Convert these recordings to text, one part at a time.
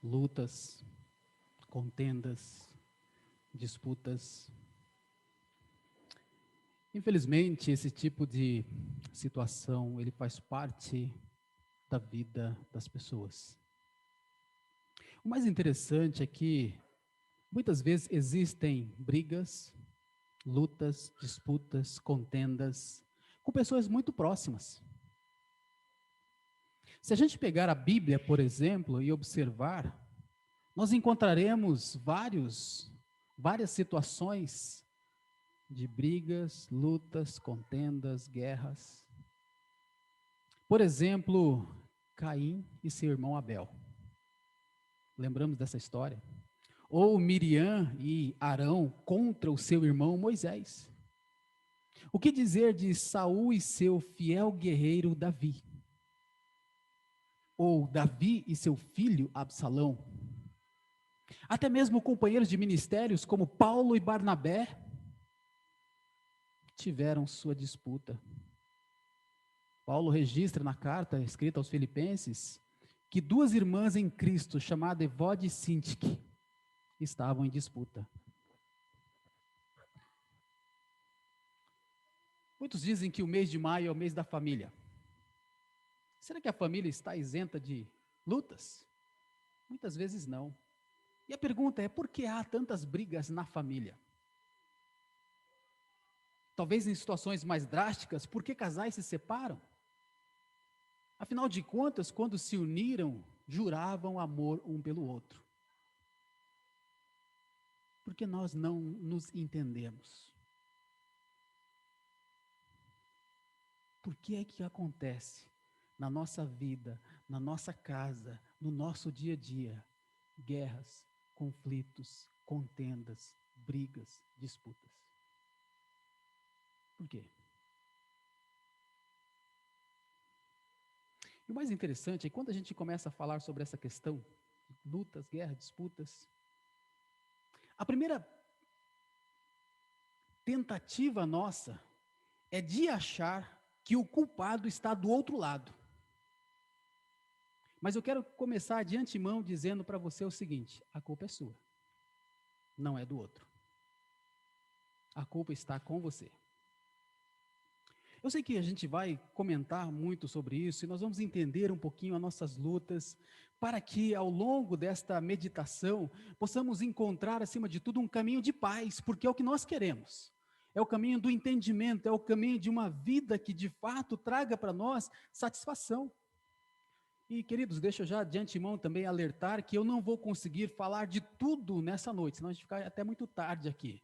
lutas, contendas, disputas. Infelizmente, esse tipo de situação, ele faz parte da vida das pessoas. O mais interessante é que, muitas vezes, existem brigas, lutas, disputas, contendas, com pessoas muito próximas. Se a gente pegar a Bíblia, por exemplo, e observar, nós encontraremos várias situações de brigas, lutas, contendas, guerras. Por exemplo, Caim e seu irmão Abel. Lembramos dessa história? Ou Miriam e Arão contra o seu irmão Moisés. O que dizer de Saul e seu fiel guerreiro Davi? Ou Davi e seu filho Absalão? Até mesmo companheiros de ministérios como Paulo e Barnabé tiveram sua disputa. Paulo registra na carta escrita aos Filipenses que duas irmãs em Cristo, chamadas Evode e Sintique, estavam em disputa. Muitos dizem que o mês de maio é o mês da família. Será que a família está isenta de lutas? Muitas vezes não. E a pergunta é, por que há tantas brigas na família? Talvez em situações mais drásticas, por que casais se separam? Afinal de contas, quando se uniram, juravam amor um pelo outro. Porque nós não nos entendemos. Por que é que acontece na nossa vida, na nossa casa, no nosso dia a dia, guerras, conflitos, contendas, brigas, disputas? Por quê? E o mais interessante é que quando a gente começa a falar sobre essa questão, lutas, guerras, disputas, a primeira tentativa nossa é de achar que o culpado está do outro lado. Mas eu quero começar de antemão dizendo para você o seguinte: a culpa é sua, não é do outro. A culpa está com você. Eu sei que a gente vai comentar muito sobre isso e nós vamos entender um pouquinho as nossas lutas, para que ao longo desta meditação possamos encontrar, acima de tudo, um caminho de paz, porque é o que nós queremos. É o caminho do entendimento, é o caminho de uma vida que de fato traga para nós satisfação. E, queridos, deixa eu já de antemão também alertar que eu não vou conseguir falar de tudo nessa noite, senão a gente fica até muito tarde aqui.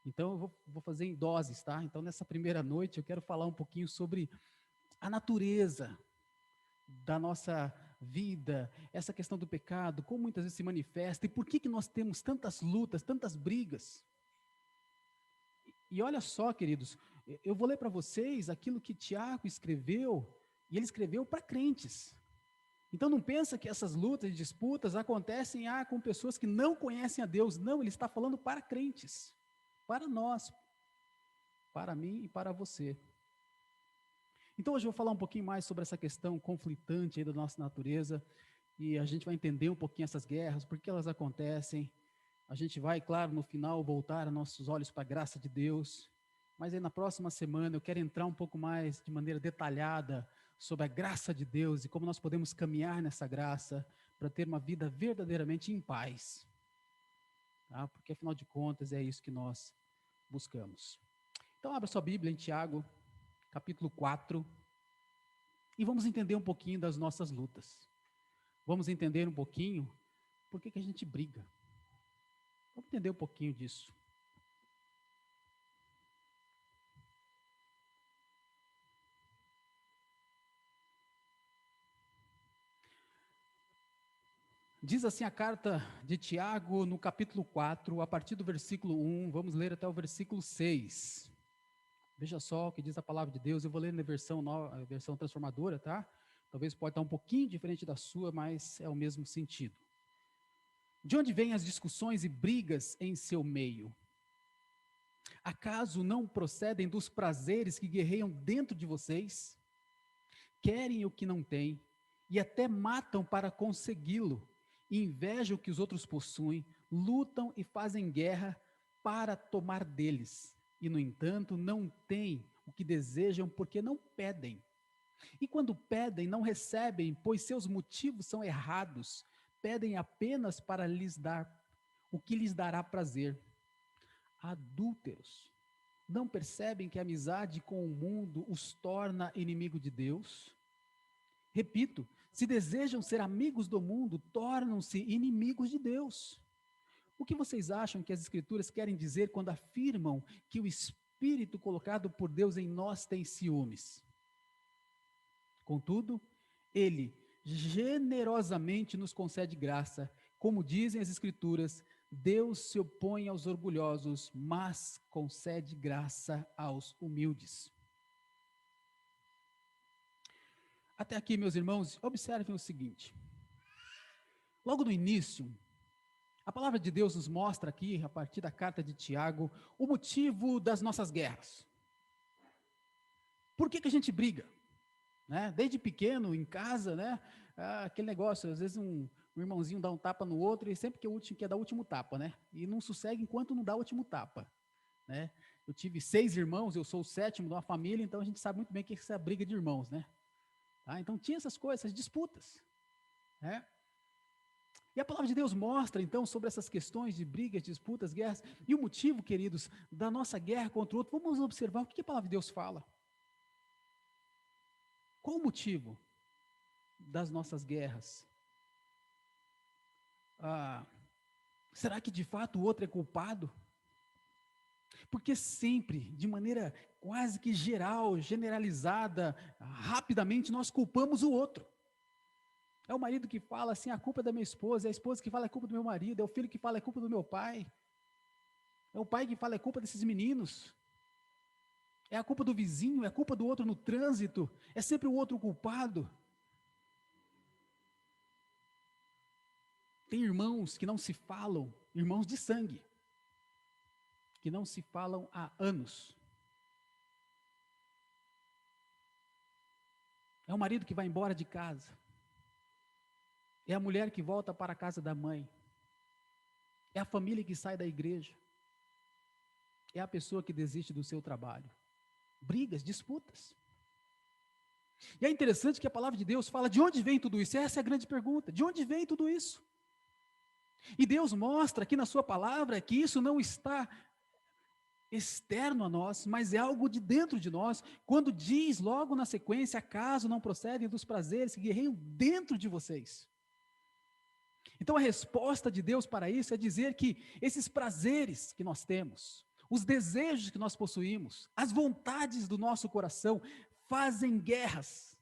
Então, eu vou fazer em doses, tá? Então, nessa primeira noite, eu quero falar um pouquinho sobre a natureza da nossa vida, essa questão do pecado, como muitas vezes se manifesta e por que nós temos tantas lutas, tantas brigas. E olha só, queridos, eu vou ler para vocês aquilo que Tiago escreveu, e ele escreveu para crentes. Então não pensa que essas lutas e disputas acontecem com pessoas que não conhecem a Deus. Não, ele está falando para crentes, para nós, para mim e para você. Então hoje eu vou falar um pouquinho mais sobre essa questão conflitante aí da nossa natureza, e a gente vai entender um pouquinho essas guerras, por que elas acontecem. A gente vai, claro, no final voltar nossos olhos para a graça de Deus, mas aí na próxima semana eu quero entrar um pouco mais de maneira detalhada sobre a graça de Deus e como nós podemos caminhar nessa graça para ter uma vida verdadeiramente em paz. Tá? Porque afinal de contas é isso que nós buscamos. Então abra sua Bíblia em Tiago, capítulo 4, e vamos entender um pouquinho das nossas lutas. Vamos entender um pouquinho por que a gente briga. Vamos entender um pouquinho disso. Diz assim a carta de Tiago, no capítulo 4, a partir do versículo 1, vamos ler até o versículo 6. Veja só o que diz a palavra de Deus. Eu vou ler na versão nova, a versão transformadora, tá? Talvez pode estar um pouquinho diferente da sua, mas é o mesmo sentido. De onde vêm as discussões e brigas em seu meio? Acaso não procedem dos prazeres que guerreiam dentro de vocês? Querem o que não têm e até matam para consegui-lo, invejam o que os outros possuem, lutam e fazem guerra para tomar deles. E, no entanto, não têm o que desejam porque não pedem. E quando pedem, não recebem, pois seus motivos são errados. Pedem apenas para lhes dar o que lhes dará prazer. Adúlteros, não percebem que a amizade com o mundo os torna inimigo de Deus? Repito, se desejam ser amigos do mundo, tornam-se inimigos de Deus. O que vocês acham que as Escrituras querem dizer quando afirmam que o Espírito colocado por Deus em nós tem ciúmes? Contudo, Ele generosamente nos concede graça. Como dizem as Escrituras, Deus se opõe aos orgulhosos, mas concede graça aos humildes. Até aqui, meus irmãos, observem o seguinte. Logo no início, a palavra de Deus nos mostra aqui, a partir da carta de Tiago, o motivo das nossas guerras. Por que a gente briga? Né? Desde pequeno, em casa, né? Aquele negócio, às vezes um irmãozinho dá um tapa no outro e sempre que quer dar o último tapa, né? E não sossega enquanto não dá o último tapa, né? Eu tive 6 irmãos, eu sou o 7º de uma família, então a gente sabe muito bem o que é essa briga de irmãos, né? Tá? Então tinha essas coisas, essas disputas, né? E a palavra de Deus mostra, então, sobre essas questões de brigas, disputas, guerras, e o motivo, queridos, da nossa guerra contra o outro. Vamos observar o que a palavra de Deus fala. Qual o motivo das nossas guerras? Será que de fato o outro é culpado? Porque sempre, de maneira quase que geral, generalizada, rapidamente, nós culpamos o outro. É o marido que fala assim, a culpa é da minha esposa, é a esposa que fala, é culpa do meu marido, é o filho que fala, é culpa do meu pai, é o pai que fala, é culpa desses meninos, é a culpa do vizinho, é a culpa do outro no trânsito, é sempre o outro culpado. Tem irmãos que não se falam, irmãos de sangue, que não se falam há anos. É o marido que vai embora de casa, é a mulher que volta para a casa da mãe, é a família que sai da igreja, é a pessoa que desiste do seu trabalho. Brigas, disputas. E é interessante que a palavra de Deus fala de onde vem tudo isso. Essa é a grande pergunta. De onde vem tudo isso? E Deus mostra aqui na sua palavra que isso não está externo a nós, mas é algo de dentro de nós, quando diz logo na sequência, acaso não procedem dos prazeres que guerreiam dentro de vocês. Então a resposta de Deus para isso é dizer que esses prazeres que nós temos, os desejos que nós possuímos, as vontades do nosso coração, fazem guerras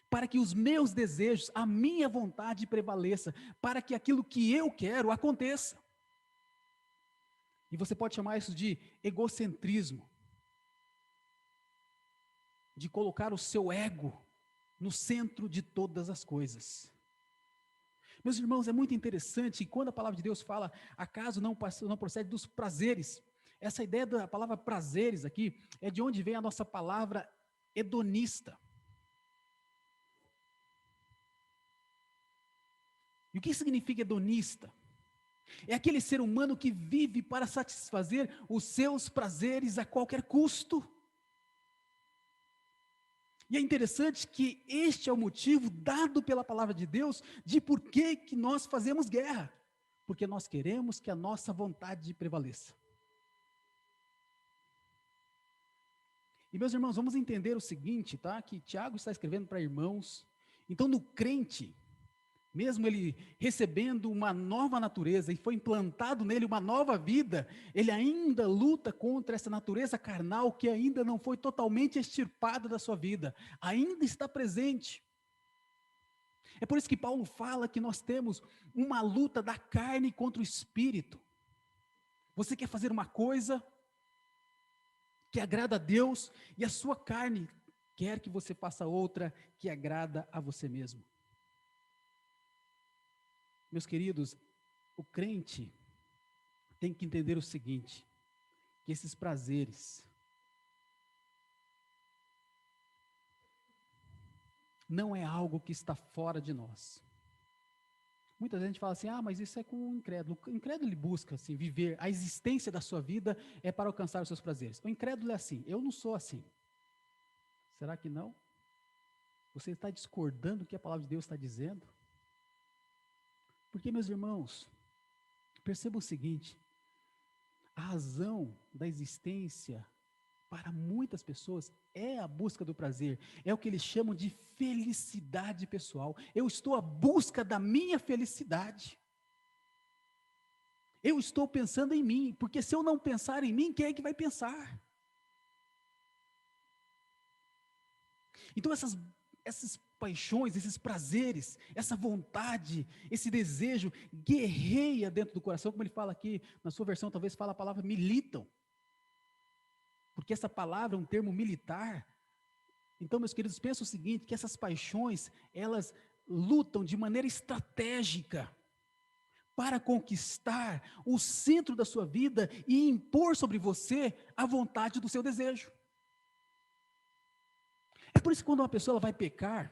para que os meus desejos, a minha vontade prevaleça, para que aquilo que eu quero aconteça. E você pode chamar isso de egocentrismo, de colocar o seu ego no centro de todas as coisas. Meus irmãos, é muito interessante, e quando a palavra de Deus fala, acaso não procede dos prazeres, essa ideia da palavra prazeres aqui, é de onde vem a nossa palavra hedonista. E o que significa hedonista? É aquele ser humano que vive para satisfazer os seus prazeres a qualquer custo. E é interessante que este é o motivo dado pela palavra de Deus de por que nós fazemos guerra. Porque nós queremos que a nossa vontade prevaleça. E meus irmãos, vamos entender o seguinte, tá? Que Tiago está escrevendo para irmãos. Então, no crente, mesmo ele recebendo uma nova natureza e foi implantado nele uma nova vida, ele ainda luta contra essa natureza carnal que ainda não foi totalmente extirpada da sua vida, ainda está presente. É por isso que Paulo fala que nós temos uma luta da carne contra o espírito. Você quer fazer uma coisa que agrada a Deus e a sua carne quer que você faça outra que agrada a você mesmo. Meus queridos, o crente tem que entender o seguinte, que esses prazeres não é algo que está fora de nós. Muitas vezes a gente fala assim, mas isso é com o incrédulo. O incrédulo ele busca assim, viver, a existência da sua vida é para alcançar os seus prazeres. O incrédulo é assim, eu não sou assim. Será que não? Você está discordando do que a palavra de Deus está dizendo? Porque, meus irmãos, perceba o seguinte, a razão da existência para muitas pessoas é a busca do prazer, é o que eles chamam de felicidade pessoal. Eu estou à busca da minha felicidade. Eu estou pensando em mim, porque se eu não pensar em mim, quem é que vai pensar? Então essas paixões, esses prazeres, essa vontade, esse desejo guerreia dentro do coração, como ele fala aqui, na sua versão talvez fala a palavra militam. Porque essa palavra é um termo militar. Então, meus queridos, pensa o seguinte, que essas paixões, elas lutam de maneira estratégica para conquistar o centro da sua vida e impor sobre você a vontade do seu desejo. É por isso que quando uma pessoa ela vai pecar,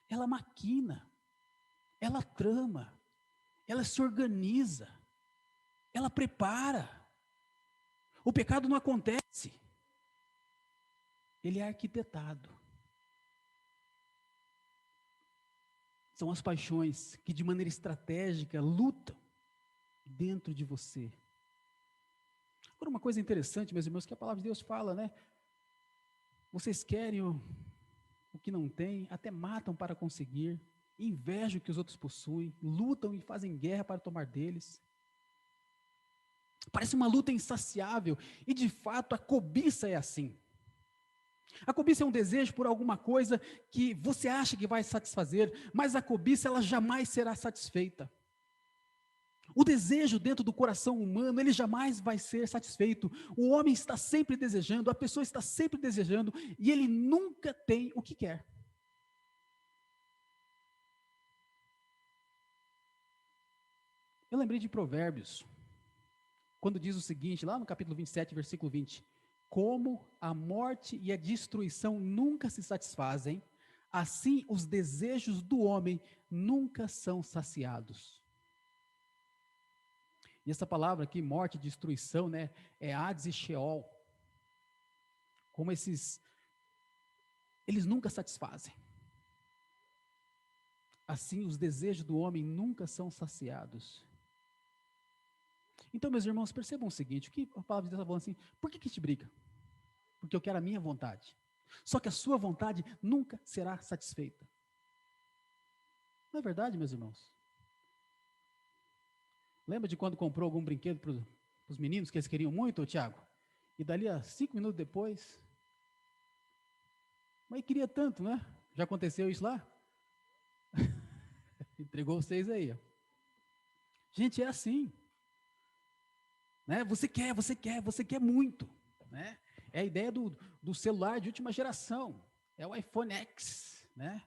ela maquina, ela trama, ela se organiza, ela prepara. O pecado não acontece, ele é arquitetado. São as paixões que de maneira estratégica lutam dentro de você. Agora uma coisa interessante, meus irmãos, que a palavra de Deus fala, né? Vocês querem o que não têm, até matam para conseguir, invejam o que os outros possuem, lutam e fazem guerra para tomar deles. Parece uma luta insaciável, e de fato a cobiça é assim. A cobiça é um desejo por alguma coisa que você acha que vai satisfazer, mas a cobiça ela jamais será satisfeita. O desejo dentro do coração humano, ele jamais vai ser satisfeito. O homem está sempre desejando, a pessoa está sempre desejando, e ele nunca tem o que quer. Eu lembrei de Provérbios, quando diz o seguinte, lá no capítulo 27, versículo 20: como a morte e a destruição nunca se satisfazem, assim os desejos do homem nunca são saciados. E essa palavra aqui, morte e destruição, né, é Hades e Sheol. Como eles nunca satisfazem. Assim, os desejos do homem nunca são saciados. Então, meus irmãos, percebam o seguinte, o que a palavra de Deus está falando assim, por que te briga? Porque eu quero a minha vontade. Só que a sua vontade nunca será satisfeita. Não é verdade, meus irmãos? Lembra de quando comprou algum brinquedo para os meninos que eles queriam muito, Tiago? E dali a 5 minutos depois, mas queria tanto, né? Já aconteceu isso lá? Entregou vocês aí. Ó. Gente, é assim. Né? Você quer muito. Né? É a ideia do celular de última geração. É o iPhone X. Né?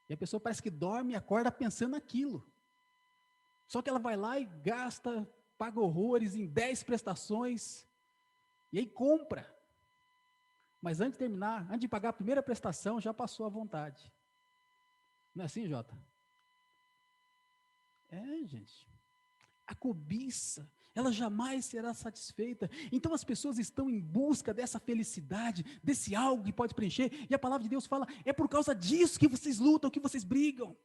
E a pessoa parece que dorme e acorda pensando naquilo. Só que ela vai lá e gasta, paga horrores em 10 prestações, e aí compra. Mas antes de terminar, antes de pagar a primeira prestação, já passou à vontade. Não é assim, Jota? É, gente. A cobiça, ela jamais será satisfeita. Então as pessoas estão em busca dessa felicidade, desse algo que pode preencher, e a palavra de Deus fala, é por causa disso que vocês lutam, que vocês brigam.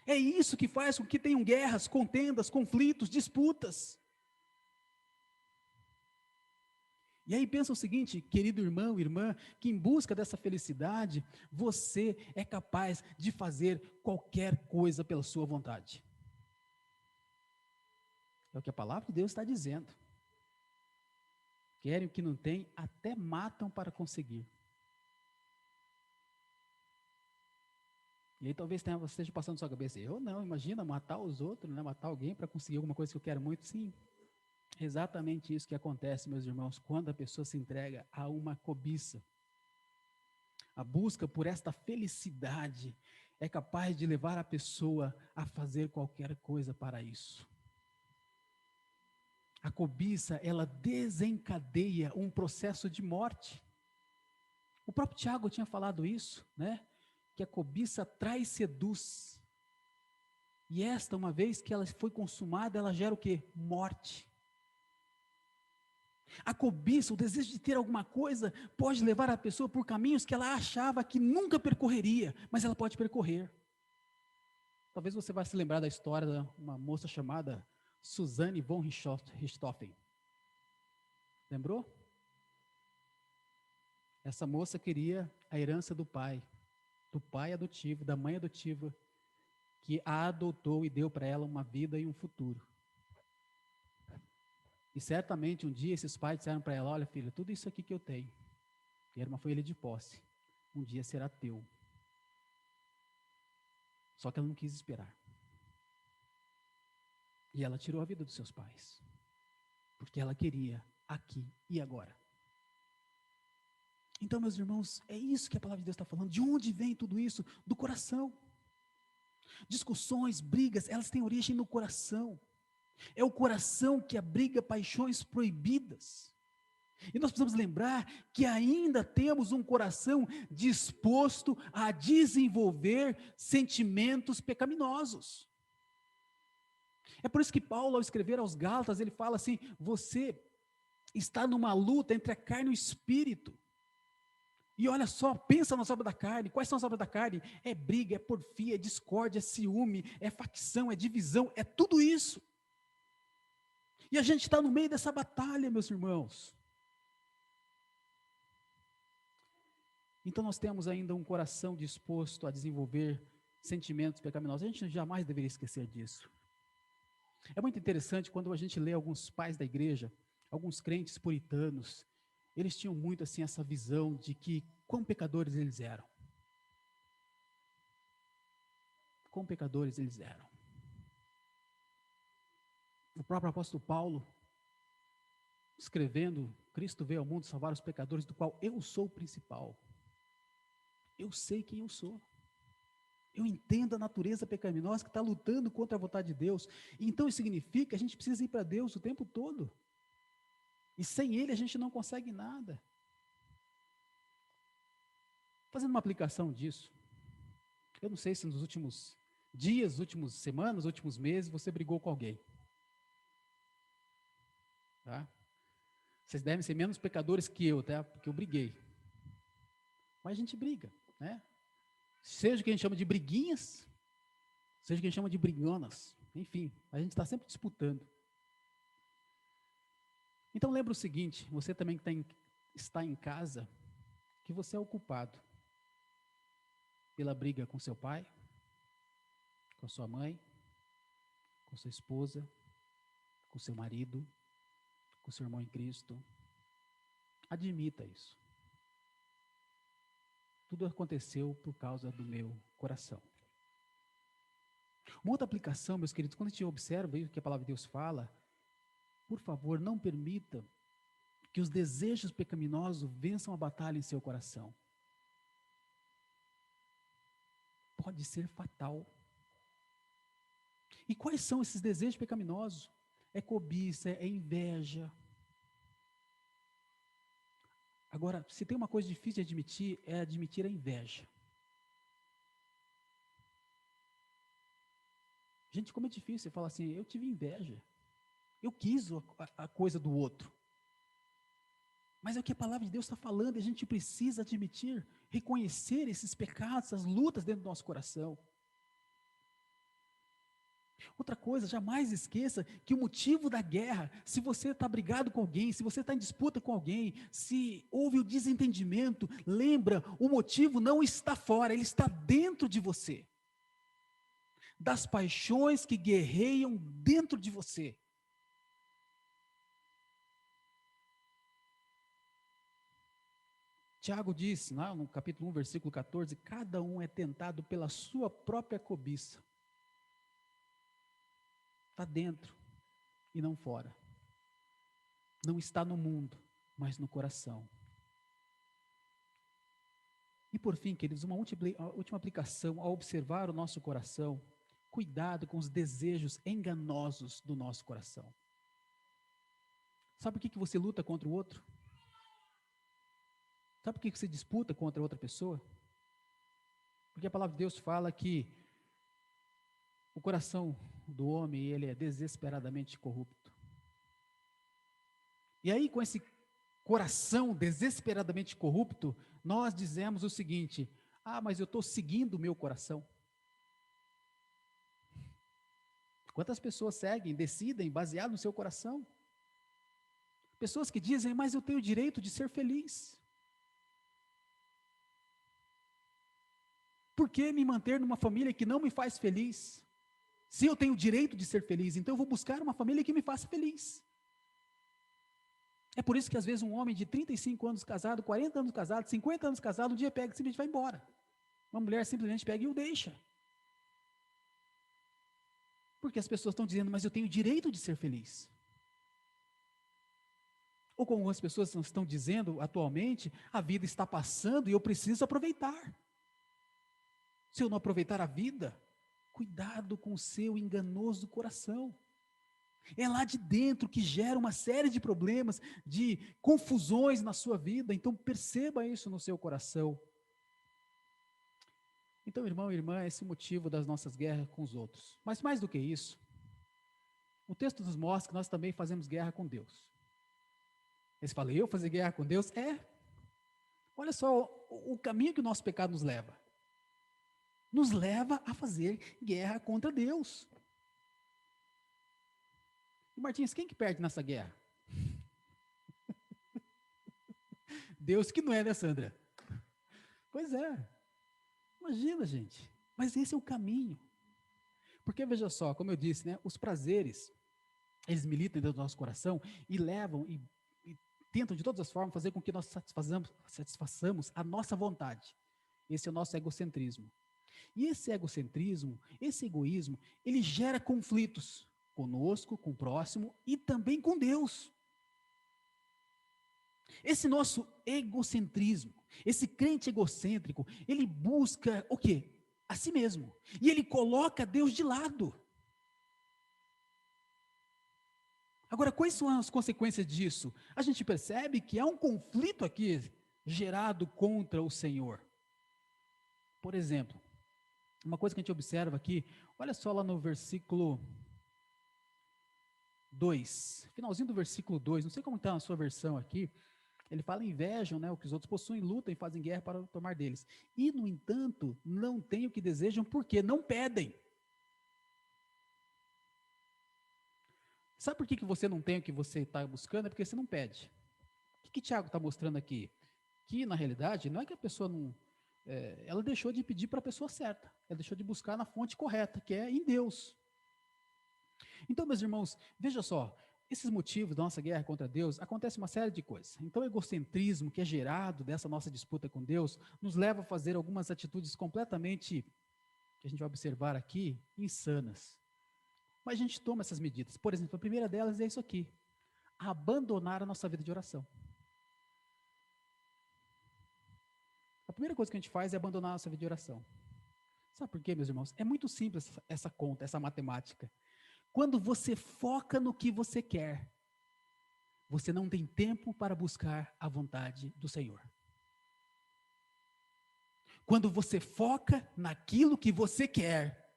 É isso que faz com que tenham guerras, contendas, conflitos, disputas. E aí pensa o seguinte, querido irmão, irmã, que em busca dessa felicidade, você é capaz de fazer qualquer coisa pela sua vontade. É o que a palavra de Deus está dizendo. Querem o que não tem, até matam para conseguir. E aí talvez você esteja passando na sua cabeça, eu não, imagina matar os outros, né? Matar alguém para conseguir alguma coisa que eu quero muito, sim. É exatamente isso que acontece, meus irmãos, quando a pessoa se entrega a uma cobiça. A busca por esta felicidade é capaz de levar a pessoa a fazer qualquer coisa para isso. A cobiça, ela desencadeia um processo de morte. O próprio Tiago tinha falado isso, né? que a cobiça traz e seduz. E esta, uma vez que ela foi consumada, ela gera o quê? Morte. A cobiça, o desejo de ter alguma coisa, pode levar a pessoa por caminhos que ela achava que nunca percorreria, mas ela pode percorrer. Talvez você vai se lembrar da história de uma moça chamada Suzanne von Richthofen. Lembrou? Essa moça queria a herança do pai adotivo, da mãe adotiva, que a adotou e deu para ela uma vida e um futuro. E certamente um dia esses pais disseram para ela: olha, filha, tudo isso aqui que eu tenho, e era uma folha de posse, um dia será teu. Só que ela não quis esperar. E ela tirou a vida dos seus pais, porque ela queria aqui e agora. Então, meus irmãos, é isso que a palavra de Deus está falando. De onde vem tudo isso? Do coração. Discussões, brigas, elas têm origem no coração. É o coração que abriga paixões proibidas. E nós precisamos lembrar que ainda temos um coração disposto a desenvolver sentimentos pecaminosos. É por isso que Paulo, ao escrever aos Gálatas, ele fala assim: você está numa luta entre a carne e o espírito. E olha só, pensa nas obras da carne. Quais são as obras da carne? É briga, é porfia, é discórdia, é ciúme, é facção, é divisão, é tudo isso. E a gente está no meio dessa batalha, meus irmãos. Então nós temos ainda um coração disposto a desenvolver sentimentos pecaminosos. A gente jamais deveria esquecer disso. É muito interessante quando a gente lê alguns pais da igreja, alguns crentes puritanos, eles tinham muito assim essa visão de que quão pecadores eles eram. Quão pecadores eles eram. O próprio apóstolo Paulo, escrevendo: Cristo veio ao mundo salvar os pecadores, do qual eu sou o principal. Eu sei quem eu sou. Eu entendo a natureza pecaminosa que está lutando contra a vontade de Deus. Então isso significa que a gente precisa ir para Deus o tempo todo. E sem Ele a gente não consegue nada. Fazendo uma aplicação disso, eu não sei se nos últimos dias, últimas semanas, últimos meses, você brigou com alguém. Tá? Vocês devem ser menos pecadores que eu, tá? Porque eu briguei. Mas a gente briga, né? Seja o que a gente chama de briguinhas, seja o que a gente chama de brigonas, enfim, a gente está sempre disputando. Então lembra o seguinte: você também que está em casa, que você é o culpado pela briga com seu pai, com sua mãe, com sua esposa, com seu marido, com seu irmão em Cristo. Admita isso. Tudo aconteceu por causa do meu coração. Uma outra aplicação, meus queridos, quando a gente observa o que a palavra de Deus fala, por favor, não permita que os desejos pecaminosos vençam a batalha em seu coração. Pode ser fatal. E quais são esses desejos pecaminosos? É cobiça, é inveja. Agora, se tem uma coisa difícil de admitir, é admitir a inveja. Gente, como é difícil falar assim: eu tive inveja. Eu quis a coisa do outro. Mas é o que a palavra de Deus está falando, e a gente precisa admitir, reconhecer esses pecados, essas lutas dentro do nosso coração. Outra coisa, jamais esqueça que o motivo da guerra, se você está brigado com alguém, se você está em disputa com alguém, se houve o desentendimento, lembra, o motivo não está fora, ele está dentro de você. Das paixões que guerreiam dentro de você. Tiago diz, no capítulo 1, versículo 14, cada um é tentado pela sua própria cobiça. Está dentro e não fora. Não está no mundo, mas no coração. E por fim, queridos, uma última aplicação ao observar o nosso coração: cuidado com os desejos enganosos do nosso coração. Sabe por que você luta contra o outro? Sabe por que você disputa contra outra pessoa? Porque a palavra de Deus fala que o coração do homem, ele é desesperadamente corrupto. E aí, com esse coração desesperadamente corrupto, nós dizemos o seguinte: ah, mas eu estou seguindo o meu coração. Quantas pessoas seguem, decidem, baseado no seu coração? Pessoas que dizem, mas eu tenho o direito de ser feliz. Por que me manter numa família que não me faz feliz? Se eu tenho o direito de ser feliz, então eu vou buscar uma família que me faça feliz. É por isso que às vezes um homem de 35 anos casado, 40 anos casado, 50 anos casado, um dia pega e simplesmente vai embora. Uma mulher simplesmente pega e o deixa. Porque as pessoas estão dizendo, mas eu tenho o direito de ser feliz. Ou como as pessoas estão dizendo atualmente, a vida está passando e eu preciso aproveitar. Se eu não aproveitar a vida, cuidado com o seu enganoso coração. É lá de dentro que gera uma série de problemas, de confusões na sua vida. Então perceba isso no seu coração. Então, irmão e irmã, esse é o motivo das nossas guerras com os outros. Mas mais do que isso, o texto nos mostra que nós também fazemos guerra com Deus. Aí você fala, eu fazer guerra com Deus? Olha só o caminho que o nosso pecado nos leva. Nos leva a fazer guerra contra Deus. E Martins, quem que perde nessa guerra? Deus que não é, né, Sandra? Pois é. Imagina, gente. Mas esse é o caminho. Porque, veja só, como eu disse, né, os prazeres, eles militam dentro do nosso coração e levam e tentam de todas as formas fazer com que nós satisfaçamos a nossa vontade. Esse é o nosso egocentrismo. E esse egocentrismo, esse egoísmo, ele gera conflitos conosco, com o próximo e também com Deus. Esse nosso egocentrismo, esse crente egocêntrico, ele busca o quê? A si mesmo. E ele coloca Deus de lado. Agora, quais são as consequências disso? A gente percebe que há um conflito aqui gerado contra o Senhor. Por exemplo, uma coisa que a gente observa aqui, olha só lá no versículo 2, finalzinho do versículo 2, não sei como está na sua versão aqui, ele fala invejam, né, o que os outros possuem, lutam e fazem guerra para tomar deles. E, no entanto, não têm o que desejam porque não pedem. Sabe por que você não tem o que você está buscando? É porque você não pede. O que Tiago está mostrando aqui? Que, na realidade, não é que a pessoa não... ela deixou de pedir para a pessoa certa. Ela deixou de buscar na fonte correta, que é em Deus. Então, meus irmãos, veja só, esses motivos da nossa guerra contra Deus, acontece uma série de coisas. Então, o egocentrismo que é gerado dessa nossa disputa com Deus, nos leva a fazer algumas atitudes completamente, que a gente vai observar aqui, insanas. Mas a gente toma essas medidas. Por exemplo, a primeira delas é isso aqui: abandonar a nossa vida de oração. A primeira coisa que a gente faz é abandonar a nossa vida de oração. Sabe por quê, meus irmãos? É muito simples essa conta, essa matemática. Quando você foca no que você quer, você não tem tempo para buscar a vontade do Senhor. Quando você foca naquilo que você quer,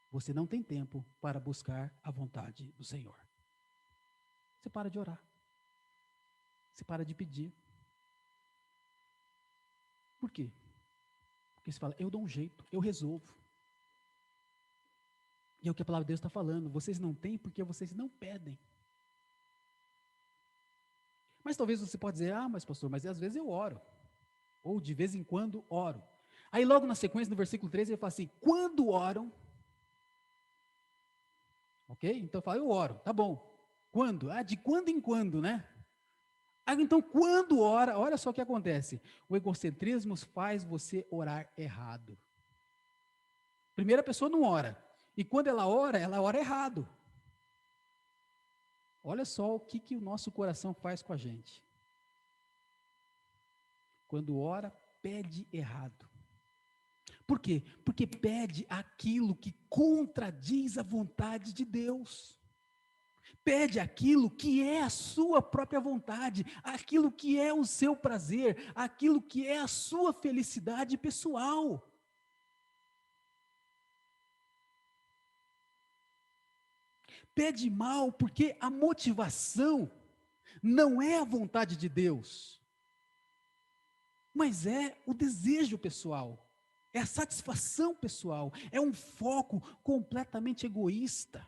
você não tem tempo para buscar a vontade do Senhor. Você para de orar. Você para de pedir. Por quê? Porque você fala, eu dou um jeito, eu resolvo. E é o que a palavra de Deus está falando, vocês não têm porque vocês não pedem. Mas talvez você pode dizer, mas pastor, mas às vezes eu oro. Ou de vez em quando oro. Aí logo na sequência, no versículo 13, ele fala assim, quando oram, ok? Então fala, eu oro, tá bom. Quando? De quando em quando, né? Então quando ora, olha só o que acontece. O egocentrismo faz você orar errado. Primeiro a pessoa não ora. E quando ela ora errado. Olha só o que o nosso coração faz com a gente. Quando ora, pede errado. Por quê? Porque pede aquilo que contradiz a vontade de Deus. Pede aquilo que é a sua própria vontade, aquilo que é o seu prazer, aquilo que é a sua felicidade pessoal. pede mal porque a motivação não é a vontade de Deus, mas é o desejo pessoal, é a satisfação pessoal, é um foco completamente egoísta.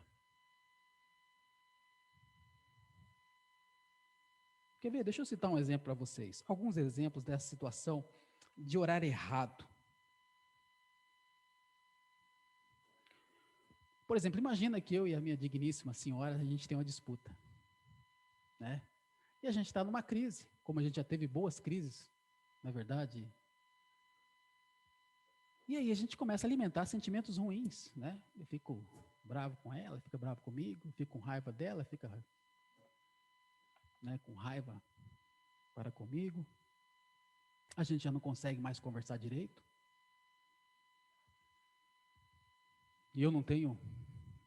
Quer ver? Deixa eu citar um exemplo para vocês. Alguns exemplos dessa situação de orar errado. Por exemplo, imagina que eu e a minha digníssima senhora, a gente tem uma disputa, né? E a gente está numa crise, como a gente já teve boas crises, na verdade. E aí a gente começa a alimentar sentimentos ruins, né? Eu fico bravo com ela, fica bravo comigo, eu fico com raiva dela, fica, né, com raiva para comigo. A gente já não consegue mais conversar direito. E eu não tenho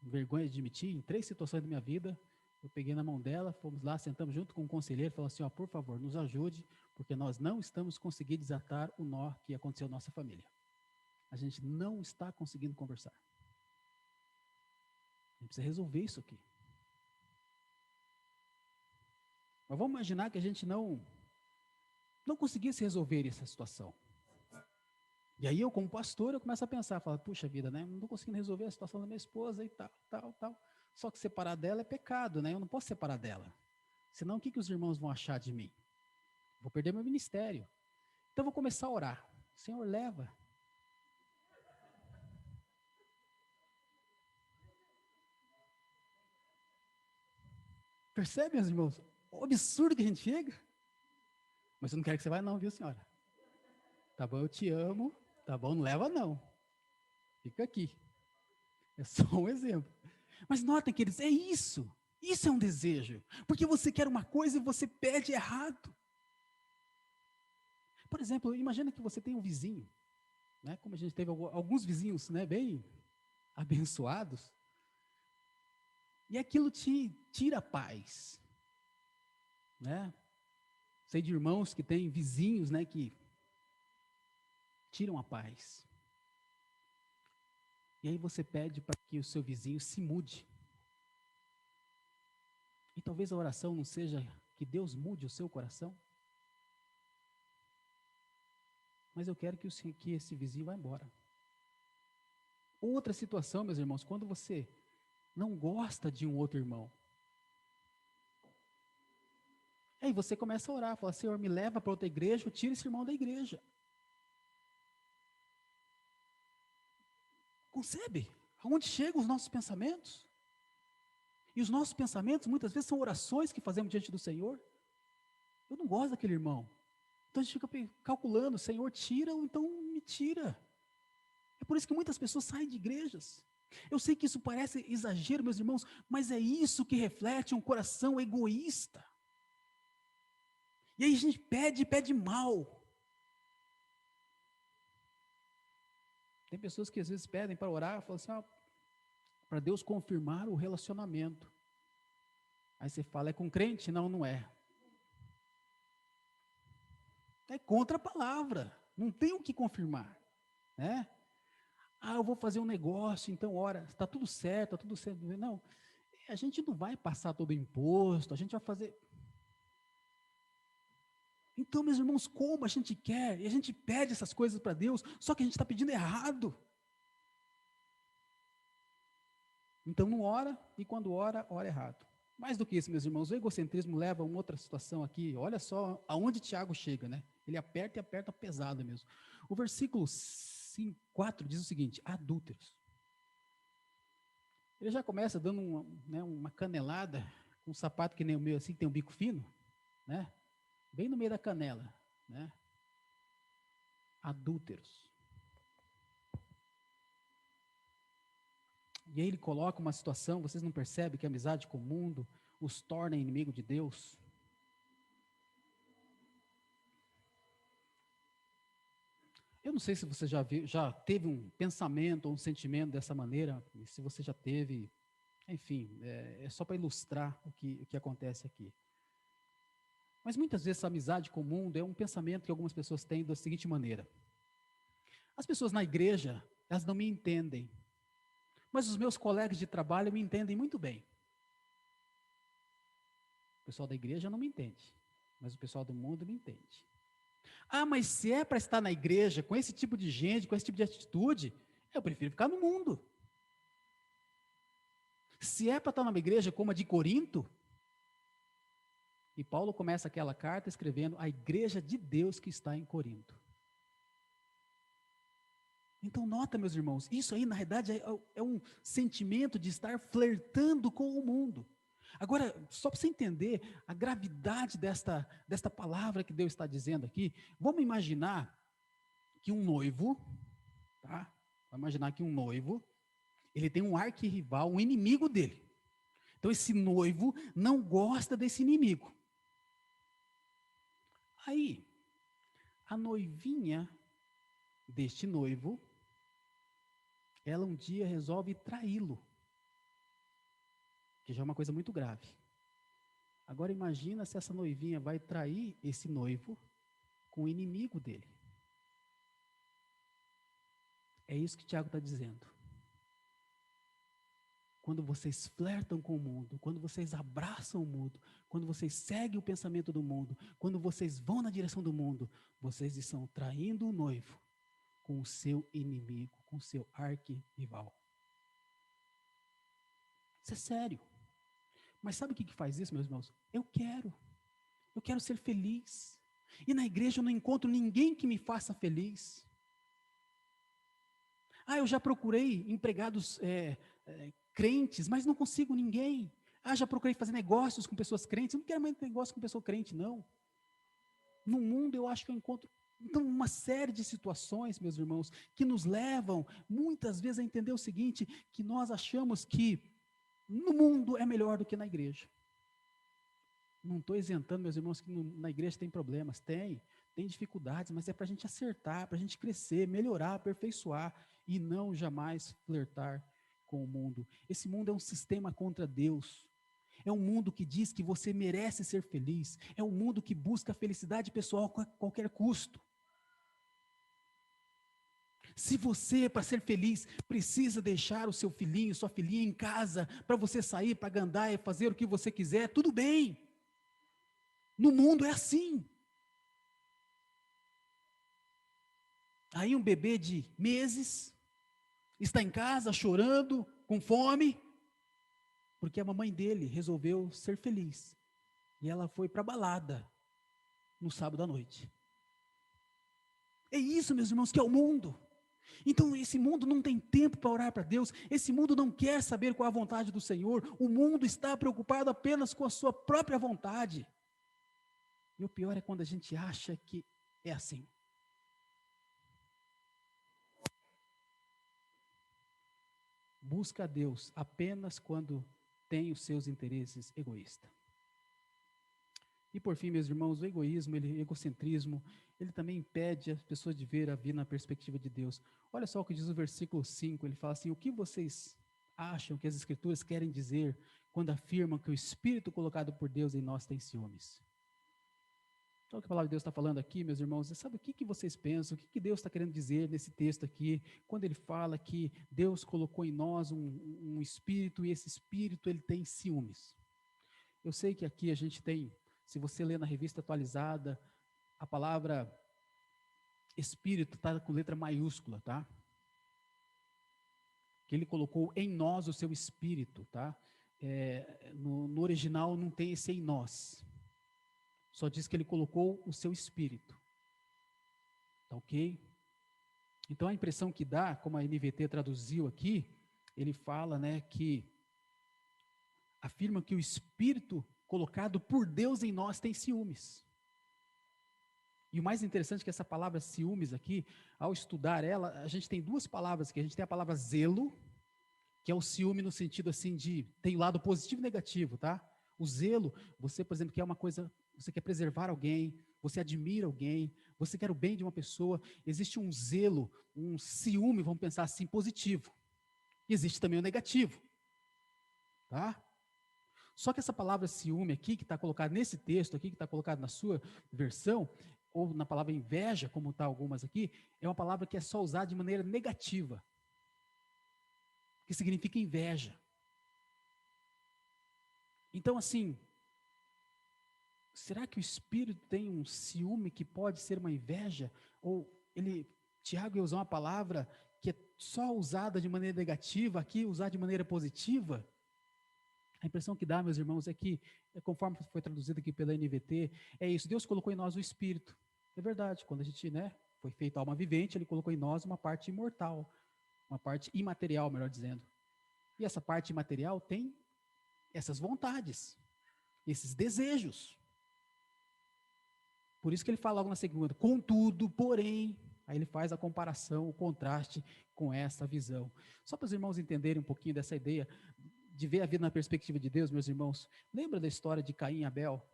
vergonha de admitir, em 3 situações da minha vida, eu peguei na mão dela, fomos lá, sentamos junto com um conselheiro, falou assim, ó, por favor, nos ajude, porque nós não estamos conseguindo desatar o nó que aconteceu na nossa família. A gente não está conseguindo conversar. A gente precisa resolver isso aqui. Mas vamos imaginar que a gente não conseguisse resolver essa situação. E aí eu, como pastor, eu começo a pensar, falo, puxa vida, né? Não estou conseguindo resolver a situação da minha esposa e tal, tal, tal. Só que separar dela é pecado, né? Eu não posso separar dela. Senão, o que os irmãos vão achar de mim? Vou perder meu ministério. Então, eu vou começar a orar. Senhor, leva. Percebe, meus irmãos? O absurdo que a gente chega. Mas eu não quero que você vá não, viu, senhora? Tá bom, eu te amo. Tá bom, não leva não. Fica aqui. É só um exemplo. Mas notem, queridos, é isso. Isso é um desejo. Porque você quer uma coisa e você pede errado. Por exemplo, imagina que você tem um vizinho, né? Como a gente teve alguns vizinhos, né, bem abençoados, e aquilo te tira a paz, né? Sei de irmãos que têm vizinhos, né, que tiram a paz. E aí você pede para que o seu vizinho se mude. E talvez a oração não seja que Deus mude o seu coração, mas eu quero que esse vizinho vá embora. Outra situação, meus irmãos, quando você não gosta de um outro irmão, aí você começa a orar, fala, Senhor, me leva para outra igreja, tira esse irmão da igreja. Concebe? Aonde chegam os nossos pensamentos? E os nossos pensamentos, muitas vezes, são orações que fazemos diante do Senhor. Eu não gosto daquele irmão. Então a gente fica calculando, Senhor, tira ou então me tira. É por isso que muitas pessoas saem de igrejas. Eu sei que isso parece exagero, meus irmãos, mas é isso que reflete um coração egoísta. E aí a gente pede mal. Tem pessoas que às vezes pedem para orar, falam assim, para Deus confirmar o relacionamento. Aí você fala, é com crente? Não, não é. É contra a palavra, não tem o que confirmar, né? Eu vou fazer um negócio, então, ora, está tudo certo, está tudo certo. Não, a gente não vai passar todo o imposto, a gente vai fazer... Então, meus irmãos, como a gente quer, e a gente pede essas coisas para Deus, só que a gente está pedindo errado. Então, não ora, e quando ora, ora errado. Mais do que isso, meus irmãos, o egocentrismo leva a uma outra situação aqui, olha só aonde Tiago chega, né? Ele aperta e aperta pesado mesmo. O versículo 4 diz o seguinte, adúlteros. Ele já começa dando uma canelada, com um sapato que nem o meu, assim, que tem um bico fino, né? Bem no meio da canela, né? Adúlteros. E aí ele coloca uma situação, vocês não percebem que a amizade com o mundo os torna inimigo de Deus? Eu não sei se você já teve um pensamento ou um sentimento dessa maneira, se você já teve, enfim, é só para ilustrar o que acontece aqui. Mas muitas vezes essa amizade com o mundo é um pensamento que algumas pessoas têm da seguinte maneira: as pessoas na igreja, elas não me entendem, mas os meus colegas de trabalho me entendem muito bem. O pessoal da igreja não me entende, mas o pessoal do mundo me entende. Ah, mas se é para estar na igreja com esse tipo de gente, com esse tipo de atitude, eu prefiro ficar no mundo. Se é para estar numa igreja como a de Corinto, e Paulo começa aquela carta escrevendo a igreja de Deus que está em Corinto. Então, nota, meus irmãos, isso aí, na realidade, é um sentimento de estar flertando com o mundo. Agora, só para você entender a gravidade desta palavra que Deus está dizendo aqui, vamos imaginar que um noivo, tá? Vamos imaginar que um noivo, ele tem um arquirrival, um inimigo dele. Então, esse noivo não gosta desse inimigo. Aí, a noivinha deste noivo, ela um dia resolve traí-lo, que já é uma coisa muito grave. Agora imagina se essa noivinha vai trair esse noivo com o inimigo dele. É isso que Tiago está dizendo. Quando vocês flertam com o mundo, quando vocês abraçam o mundo, quando vocês seguem o pensamento do mundo, quando vocês vão na direção do mundo, vocês estão traindo o noivo com o seu inimigo, com o seu arquirrival. Isso é sério. Mas sabe o que faz isso, meus irmãos? Eu quero ser feliz. E na igreja eu não encontro ninguém que me faça feliz. Ah, eu já procurei empregados crentes, mas não consigo ninguém. Ah, já procurei fazer negócios com pessoas crentes, eu não quero mais negócio com pessoa crente, não. No mundo eu acho que eu encontro uma série de situações, meus irmãos, que nos levam muitas vezes a entender o seguinte, que nós achamos que no mundo é melhor do que na igreja. Não estou isentando, meus irmãos, que na igreja tem problemas, tem dificuldades, mas é para a gente acertar, para a gente crescer, melhorar, aperfeiçoar, e não jamais flertar com o mundo. Esse mundo é um sistema contra Deus. É um mundo que diz que você merece ser feliz. É um mundo que busca a felicidade pessoal a qualquer custo. Se você, para ser feliz, precisa deixar o seu filhinho, sua filhinha em casa, para você sair para gandaia, fazer o que você quiser, tudo bem. No mundo é assim. Aí um bebê de meses está em casa chorando, com fome, porque a mamãe dele resolveu ser feliz. E ela foi para a balada no sábado à noite. É isso, meus irmãos, que é o mundo. Então, esse mundo não tem tempo para orar para Deus, esse mundo não quer saber qual é a vontade do Senhor, o mundo está preocupado apenas com a sua própria vontade. E o pior é quando a gente acha que é assim. Busca a Deus apenas quando tem os seus interesses egoístas. E por fim, meus irmãos, o egoísmo, o egocentrismo, ele também impede as pessoas de ver a vida na perspectiva de Deus. Olha só o que diz o versículo 5, ele fala assim, o que vocês acham que as Escrituras querem dizer quando afirmam que o Espírito colocado por Deus em nós tem ciúmes? Então, o que a palavra de Deus está falando aqui, meus irmãos, sabe o que vocês pensam, o que Deus está querendo dizer nesse texto aqui, quando ele fala que Deus colocou em nós um Espírito, e esse Espírito, ele tem ciúmes. Eu sei que aqui a gente tem, se você ler na revista atualizada, a palavra Espírito está com letra maiúscula, tá? Que ele colocou em nós o seu Espírito, tá? No original não tem esse em nós. Só diz que ele colocou o seu Espírito. Tá ok? Então a impressão que dá, como a NVT traduziu aqui, ele fala, né, que afirma que o Espírito colocado por Deus em nós tem ciúmes. E o mais interessante é que essa palavra ciúmes aqui, ao estudar ela, a gente tem duas palavras aqui. A gente tem a palavra zelo, que é o ciúme no sentido assim de, tem o lado positivo e negativo, tá? O zelo, você, por exemplo, quer uma coisa, você quer preservar alguém, você admira alguém, você quer o bem de uma pessoa, existe um zelo, um ciúme, vamos pensar assim, positivo. E existe também o negativo, tá? Só que essa palavra ciúme aqui, que está colocada nesse texto aqui, que está colocado na sua versão, ou na palavra inveja, como está algumas aqui, é uma palavra que é só usada de maneira negativa, que significa inveja. Então, assim, será que o espírito tem um ciúme que pode ser uma inveja? Ou Tiago ia usar uma palavra que é só usada de maneira negativa, aqui usar de maneira positiva? A impressão que dá, meus irmãos, é que, conforme foi traduzido aqui pela NVT, é isso, Deus colocou em nós o espírito. É verdade, quando a gente, foi feito alma vivente, ele colocou em nós uma parte imortal, uma parte imaterial, melhor dizendo. E essa parte imaterial tem essas vontades, esses desejos. Por isso que ele fala logo na segunda, contudo, porém, aí ele faz a comparação, o contraste com essa visão. Só para os irmãos entenderem um pouquinho dessa ideia de ver a vida na perspectiva de Deus, meus irmãos. Lembra da história de Caim e Abel?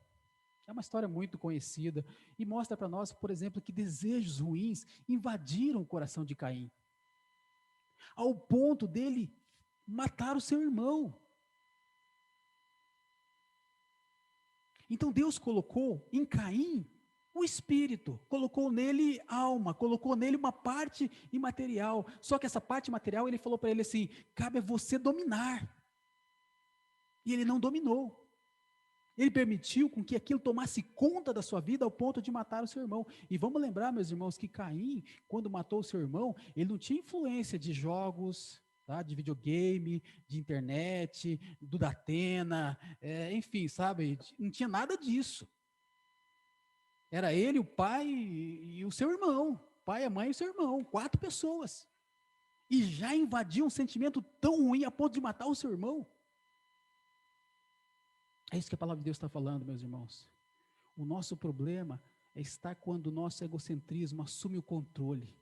É uma história muito conhecida e mostra para nós, por exemplo, que desejos ruins invadiram o coração de Caim, ao ponto dele matar o seu irmão. Então Deus colocou em Caim o espírito, colocou nele alma, colocou nele uma parte imaterial. Só que essa parte material, ele falou para ele assim: cabe a você dominar. E ele não dominou. Ele permitiu com que aquilo tomasse conta da sua vida ao ponto de matar o seu irmão. E vamos lembrar, meus irmãos, que Caim, quando matou o seu irmão, ele não tinha influência de jogos, tá? De videogame, de internet, do Datena, enfim, sabe? Não tinha nada disso. Era ele, o pai e o seu irmão. Pai, a mãe e o seu irmão. 4 pessoas. E já invadiu um sentimento tão ruim a ponto de matar o seu irmão. É isso que a palavra de Deus está falando, meus irmãos. O nosso problema é estar quando o nosso egocentrismo assume o controle.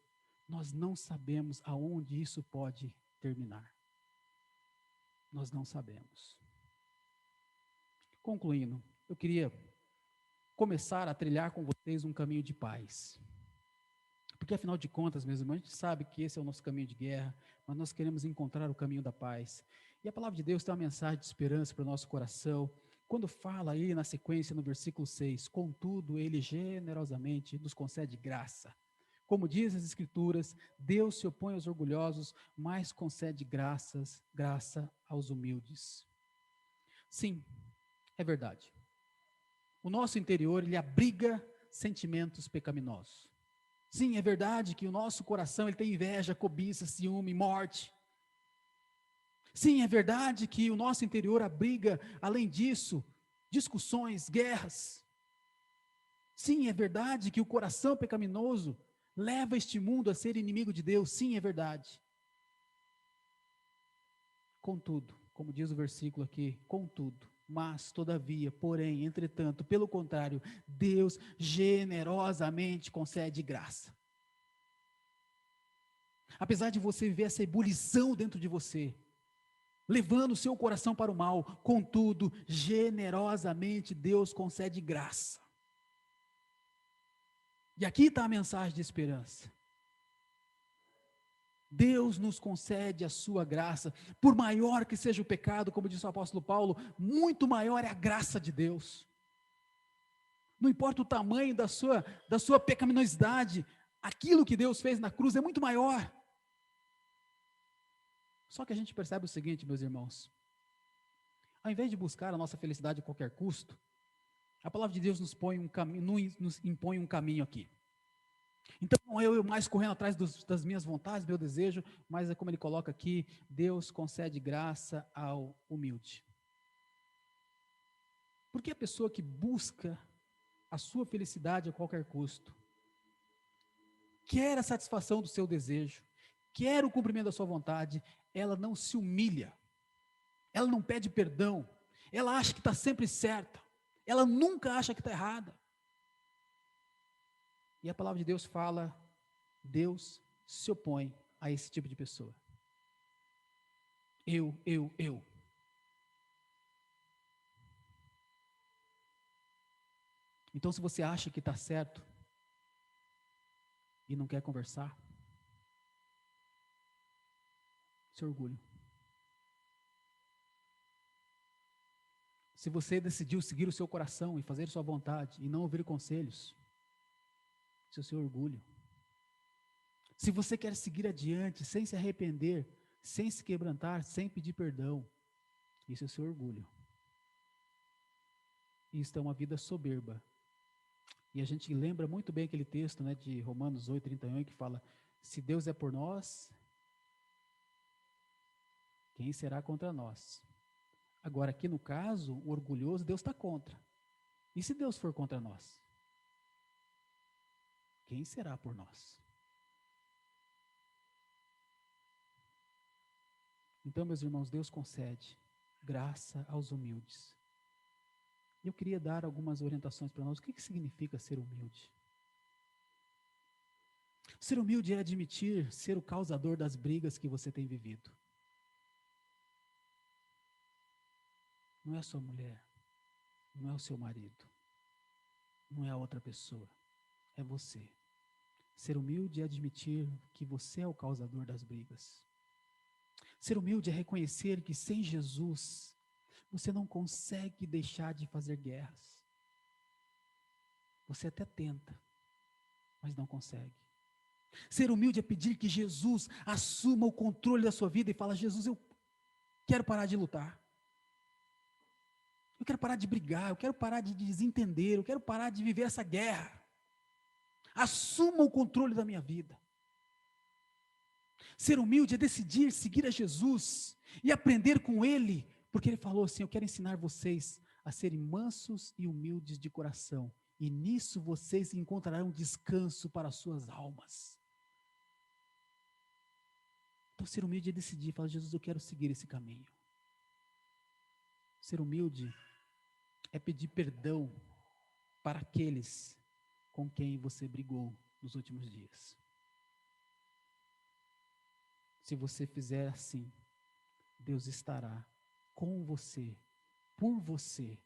Nós não sabemos aonde isso pode terminar. Nós não sabemos. Concluindo, eu queria começar a trilhar com vocês um caminho de paz. Porque afinal de contas, meus irmãos, a gente sabe que esse é o nosso caminho de guerra, mas nós queremos encontrar o caminho da paz. E a palavra de Deus tem uma mensagem de esperança para o nosso coração. Quando fala aí na sequência, no versículo 6, contudo, ele generosamente nos concede graça. Como diz as Escrituras, Deus se opõe aos orgulhosos, mas concede graça aos humildes. Sim, é verdade. O nosso interior, ele abriga sentimentos pecaminosos. Sim, é verdade que o nosso coração ele tem inveja, cobiça, ciúme, morte. Sim, é verdade que o nosso interior abriga, além disso, discussões, guerras. Sim, é verdade que o coração pecaminoso leva este mundo a ser inimigo de Deus. Sim, é verdade. Contudo, como diz o versículo aqui, contudo, mas, todavia, porém, entretanto, pelo contrário, Deus generosamente concede graça. Apesar de você viver essa ebulição dentro de você, levando o seu coração para o mal, contudo, generosamente Deus concede graça. E aqui está a mensagem de esperança. Deus nos concede a sua graça, por maior que seja o pecado, como disse o apóstolo Paulo, muito maior é a graça de Deus. Não importa o tamanho da sua pecaminosidade, aquilo que Deus fez na cruz é muito maior. Só que a gente percebe o seguinte, meus irmãos, ao invés de buscar a nossa felicidade a qualquer custo, a palavra de Deus nos impõe um caminho aqui. Então, não é eu mais correndo atrás das minhas vontades, meu desejo, mas é como ele coloca aqui, Deus concede graça ao humilde. Porque a pessoa que busca a sua felicidade a qualquer custo, quer a satisfação do seu desejo, quer o cumprimento da sua vontade, ela não se humilha, ela não pede perdão, ela acha que está sempre certa, ela nunca acha que está errada. E a palavra de Deus fala, Deus se opõe a esse tipo de pessoa. Eu. Então, se você acha que está certo e não quer conversar, seu orgulho. Se você decidiu seguir o seu coração e fazer sua vontade e não ouvir conselhos, isso é o seu orgulho. Se você quer seguir adiante sem se arrepender, sem se quebrantar, sem pedir perdão, isso é o seu orgulho. Isto é uma vida soberba. E a gente lembra muito bem aquele texto, né, de Romanos 8:31, que fala: se Deus é por nós, quem será contra nós? Agora, aqui no caso, o orgulhoso, Deus está contra. E se Deus for contra nós? Quem será por nós? Então, meus irmãos, Deus concede graça aos humildes. Eu queria dar algumas orientações para nós. O que significa ser humilde? Ser humilde é admitir ser o causador das brigas que você tem vivido. Não é a sua mulher, não é o seu marido, não é a outra pessoa, é você. Ser humilde é admitir que você é o causador das brigas. Ser humilde é reconhecer que sem Jesus, você não consegue deixar de fazer guerras. Você até tenta, mas não consegue. Ser humilde é pedir que Jesus assuma o controle da sua vida e fala: Jesus, eu quero parar de lutar. Eu quero parar de brigar, eu quero parar de desentender, eu quero parar de viver essa guerra. Assuma o controle da minha vida. Ser humilde é decidir seguir a Jesus e aprender com Ele, porque Ele falou assim: eu quero ensinar vocês a serem mansos e humildes de coração, e nisso vocês encontrarão descanso para as suas almas. Então, ser humilde é decidir, falar: Jesus, eu quero seguir esse caminho. Ser humilde é pedir perdão para aqueles com quem você brigou nos últimos dias. Se você fizer assim, Deus estará com você, por você,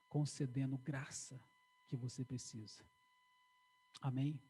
concedendo graça que você precisa. Amém?